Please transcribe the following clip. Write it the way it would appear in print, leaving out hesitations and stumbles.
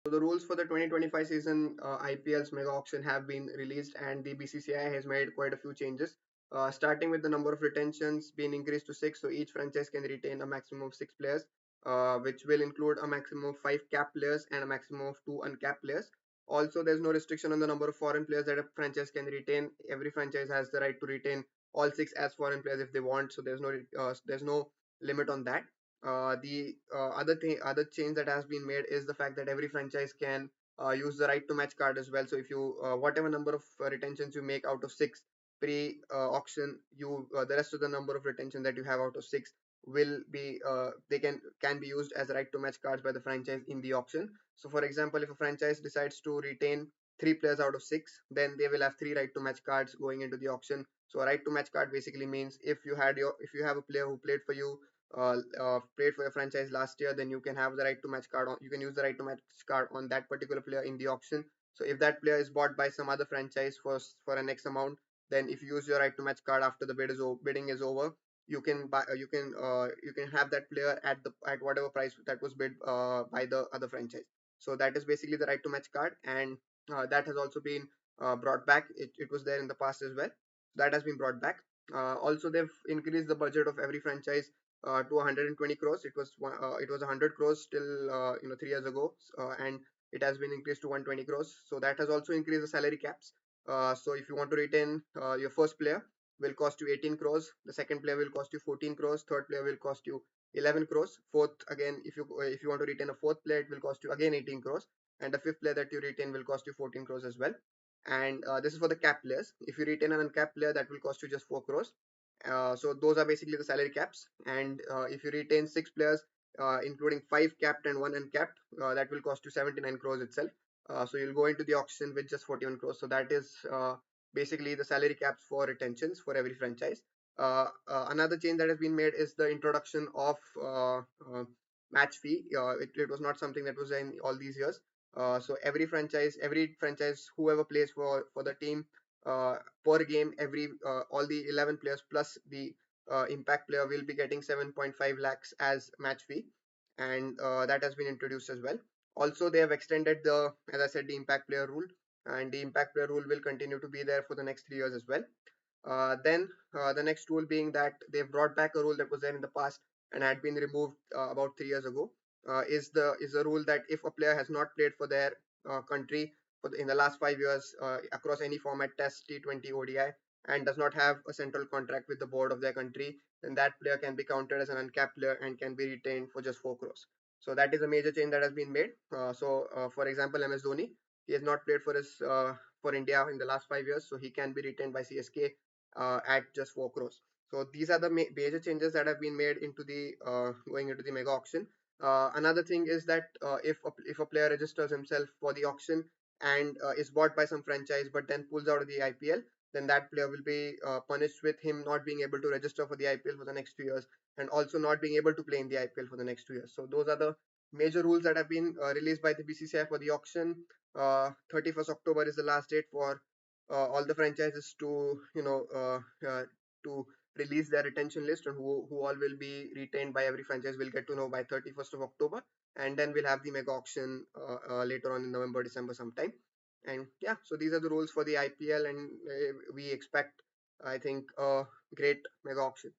So the rules for the 2025 season IPL's mega auction have been released, and the BCCI has made quite a few changes. Starting with the number of retentions being increased to six, so each franchise can retain a maximum of six players, which will include a maximum of five capped players and a maximum of two uncapped players. Also, there's no restriction on the number of foreign players that a franchise can retain. Every franchise has the right to retain all six as foreign players if they want. So there's no limit on that. Other change that has been made is the fact that every franchise can use the right to match card as well. So if you whatever number of retentions you make out of six pre auction, you the rest of the number of retention that you have out of six will be they can be used as right to match cards by the franchise in the auction. So for example, if a franchise decides to retain three players out of six, then they will have three right to match cards going into the auction. So a right to match card basically means if you have a player who played for your franchise last year, then you can have the right to match card on. You can use the right to match card on that particular player in the auction. So if that player is bought by some other franchise for an X amount, then if you use your right to match card after the bidding is over, you can buy you can have that player at whatever price that was bid by the other franchise. So that is basically the right to match card, and that has also been brought back. It was there in the past as well. That has been brought back. Also, they've increased the budget of every franchise to 120 crores. It was 100 crores till 3 years ago, and it has been increased to 120 crores. So that has also increased the salary caps. So if you want to retain your first player, will cost you 18 crores. The second player will cost you 14 crores. Third player will cost you 11 crores. Fourth, again, if you want to retain a fourth player, it will cost you again 18 crores. And the fifth player that you retain will cost you 14 crores as well. And this is for the cap players. If you retain an uncapped player, that will cost you just 4 crores. So those are basically the salary caps. And if you retain six players, including five capped and one uncapped, that will cost you 79 crores itself. So you'll go into the auction with just 41 crores. So that is basically the salary caps for retentions for every franchise. Another change that has been made is the introduction of match fee. It was not something that was in all these years. So every franchise, whoever plays for the team per game, every all the 11 players plus the impact player will be getting 7.5 lakhs as match fee, and that has been introduced as well. Also, they have extended as I said, the impact player rule, and the impact player rule will continue to be there for the next 3 years as well. Then the next rule being that they've brought back a rule that was there in the past and had been removed about 3 years ago. Is the rule that if a player has not played for their country in the last 5 years across any format, Test, T20, ODI, and does not have a central contract with the board of their country, then that player can be counted as an uncapped player and can be retained for just 4 crores. So that is a major change that has been made. For example, MS Dhoni, he has not played for India in the last 5 years, so he can be retained by CSK at just 4 crores. So these are the major changes that have been made into the going into the mega auction. Another thing is that if a player registers himself for the auction and is bought by some franchise but then pulls out of the IPL, then that player will be punished with him not being able to register for the IPL for the next 2 years, and also not being able to play in the IPL for the next 2 years. So those are the major rules that have been released by the BCCI for the auction. 31st October is the last date for all the franchises to release their retention list, and who all will be retained by every franchise will get to know by 31st of October, and then we'll have the mega auction later on in November, December sometime. And yeah, so these are the rules for the IPL, and we expect, I think, a great mega auction.